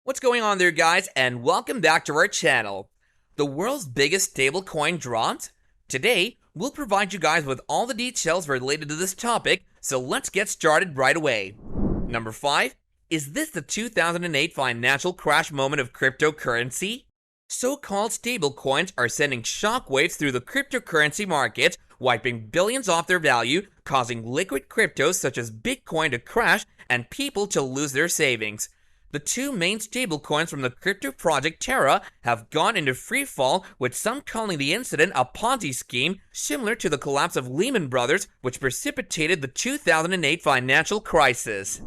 What's going on there, guys, and welcome back to our channel. The world's biggest stablecoin dropped? Today, we'll provide you guys with all the details related to this topic, so let's get started right away. Number 5. Is this the 2008 financial crash moment of cryptocurrency? So-called stablecoins are sending shockwaves through the cryptocurrency market, wiping billions off their value, causing liquid cryptos such as Bitcoin to crash and people to lose their savings. The two main stablecoins from the crypto project Terra have gone into free fall, with some calling the incident a Ponzi scheme similar to the collapse of Lehman Brothers, which precipitated the 2008 financial crisis.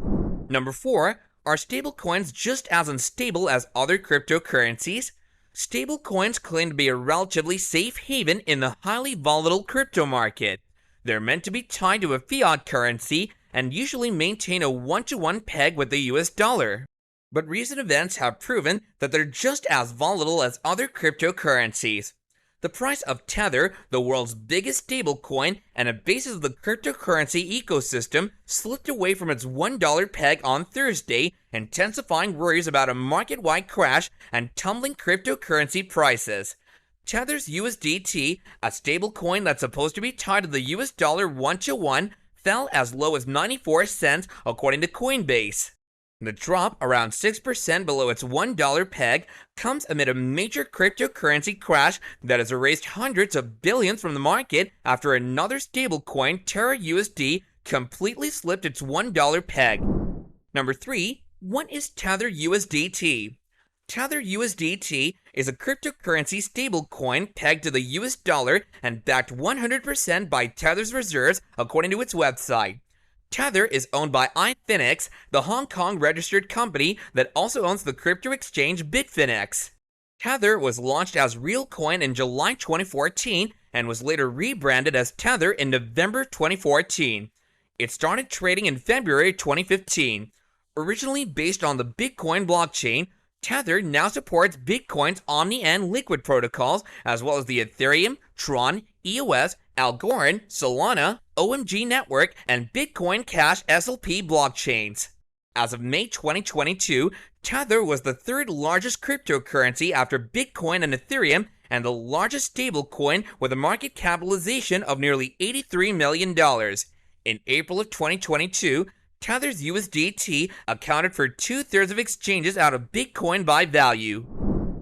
Number 4. Are stablecoins just as unstable as other cryptocurrencies? Stablecoins claim to be a relatively safe haven in the highly volatile crypto market. They're meant to be tied to a fiat currency and usually maintain a one-to-one peg with the US dollar. But recent events have proven that they're just as volatile as other cryptocurrencies. The price of Tether, the world's biggest stablecoin and a basis of the cryptocurrency ecosystem, slipped away from its $1 peg on Thursday, intensifying worries about a market-wide crash and tumbling cryptocurrency prices. Tether's USDT, a stablecoin that's supposed to be tied to the US dollar one-to-one, fell as low as 94 cents according to Coinbase. The drop, around 6% below its $1 peg, comes amid a major cryptocurrency crash that has erased hundreds of billions from the market after another stablecoin, Terra USD, completely slipped its $1 peg. Number 3. What is Tether USDT? Tether USDT is a cryptocurrency stablecoin pegged to the US dollar and backed 100% by Tether's reserves, according to its website. Tether is owned by iFinex, the Hong Kong-registered company that also owns the crypto exchange Bitfinex. Tether was launched as RealCoin in July 2014 and was later rebranded as Tether in November 2014. It started trading in February 2015. Originally based on the Bitcoin blockchain, Tether now supports Bitcoin's Omni and Liquid protocols, as well as the Ethereum, Tron, EOS, Algorand, Solana, OMG Network, and Bitcoin Cash SLP blockchains. As of May 2022, Tether was the third largest cryptocurrency after Bitcoin and Ethereum, and the largest stablecoin with a market capitalization of nearly $83 million. In April of 2022, Tether's USDT accounted for 2/3 of exchanges out of Bitcoin by value.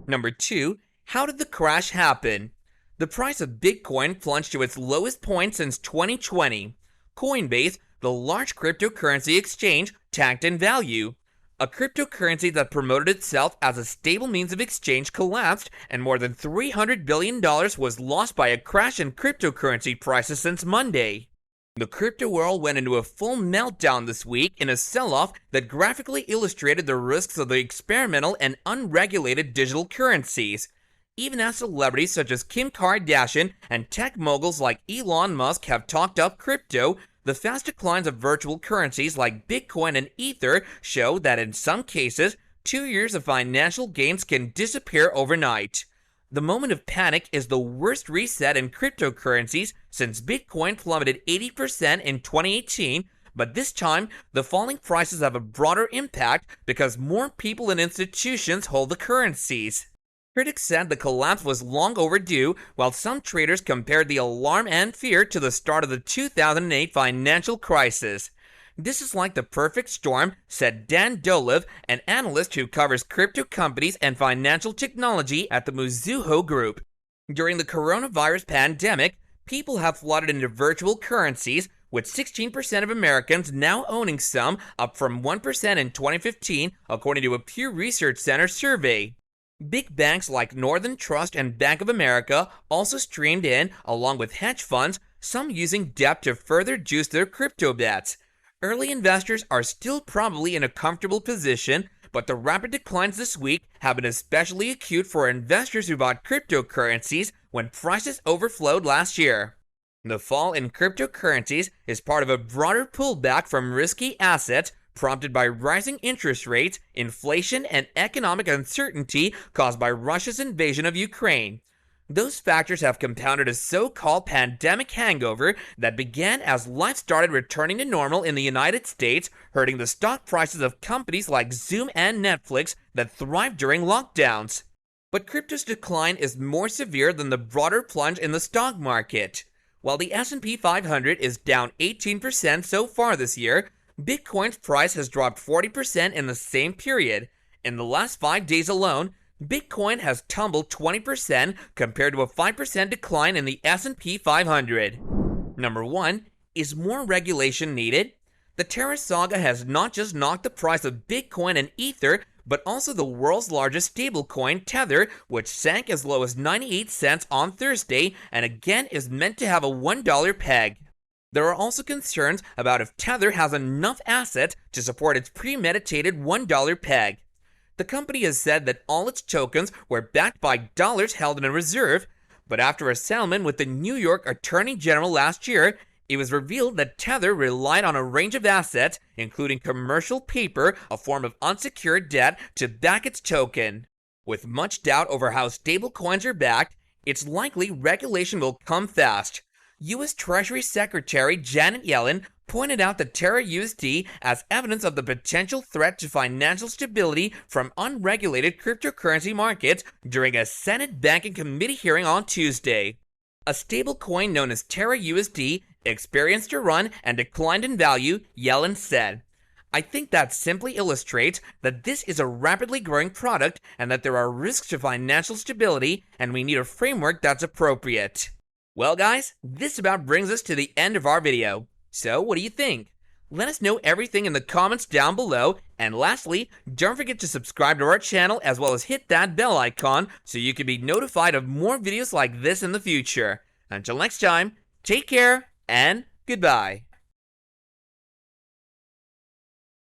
Number 2. How did the crash happen? The price of Bitcoin plunged to its lowest point since 2020. Coinbase, the large cryptocurrency exchange, tanked in value. A cryptocurrency that promoted itself as a stable means of exchange collapsed, and more than $300 billion was lost by a crash in cryptocurrency prices since Monday. The crypto world went into a full meltdown this week in a sell-off that graphically illustrated the risks of the experimental and unregulated digital currencies. Even as celebrities such as Kim Kardashian and tech moguls like Elon Musk have talked up crypto, the fast declines of virtual currencies like Bitcoin and Ether show that in some cases, 2 years of financial gains can disappear overnight. The moment of panic is the worst reset in cryptocurrencies since Bitcoin plummeted 80% in 2018, but this time, the falling prices have a broader impact because more people and institutions hold the currencies. Critics said the collapse was long overdue, while some traders compared the alarm and fear to the start of the 2008 financial crisis. This is like the perfect storm, said Dan Dolev, an analyst who covers crypto companies and financial technology at the Mizuho Group. During the coronavirus pandemic, people have flooded into virtual currencies, with 16% of Americans now owning some, up from 1% in 2015, according to a Pew Research Center survey. Big banks like Northern Trust and Bank of America also streamed in, along with hedge funds, some using debt to further juice their crypto bets. Early investors are still probably in a comfortable position, but the rapid declines this week have been especially acute for investors who bought cryptocurrencies when prices overflowed last year. The fall in cryptocurrencies is part of a broader pullback from risky assets prompted by rising interest rates, inflation, and economic uncertainty caused by Russia's invasion of Ukraine. Those factors have compounded a so-called pandemic hangover that began as life started returning to normal in the United States, hurting the stock prices of companies like Zoom and Netflix that thrived during lockdowns. But crypto's decline is more severe than the broader plunge in the stock market. While the S&P 500 is down 18% so far this year, Bitcoin's price has dropped 40% in the same period. In the last 5 days alone, Bitcoin has tumbled 20% compared to a 5% decline in the S&P 500. Number 1. Is more regulation needed? The Terra saga has not just knocked the price of Bitcoin and Ether, but also the world's largest stablecoin, Tether, which sank as low as 98 cents on Thursday and again is meant to have a $1 peg. There are also concerns about if Tether has enough assets to support its premeditated $1 peg. The company has said that all its tokens were backed by dollars held in a reserve, but after a settlement with the New York Attorney General last year, it was revealed that Tether relied on a range of assets, including commercial paper, a form of unsecured debt, to back its token. With much doubt over how stablecoins are backed, it's likely regulation will come fast. U.S. Treasury Secretary Janet Yellen pointed out the Terra USD as evidence of the potential threat to financial stability from unregulated cryptocurrency markets during a Senate Banking Committee hearing on Tuesday. A stablecoin known as Terra USD experienced a run and declined in value, Yellen said. I think that simply illustrates that this is a rapidly growing product and that there are risks to financial stability and we need a framework that's appropriate. Well guys, this about brings us to the end of our video. So what do you think? Let us know everything in the comments down below, and lastly, don't forget to subscribe to our channel as well as hit that bell icon so you can be notified of more videos like this in the future. Until next time, take care and goodbye.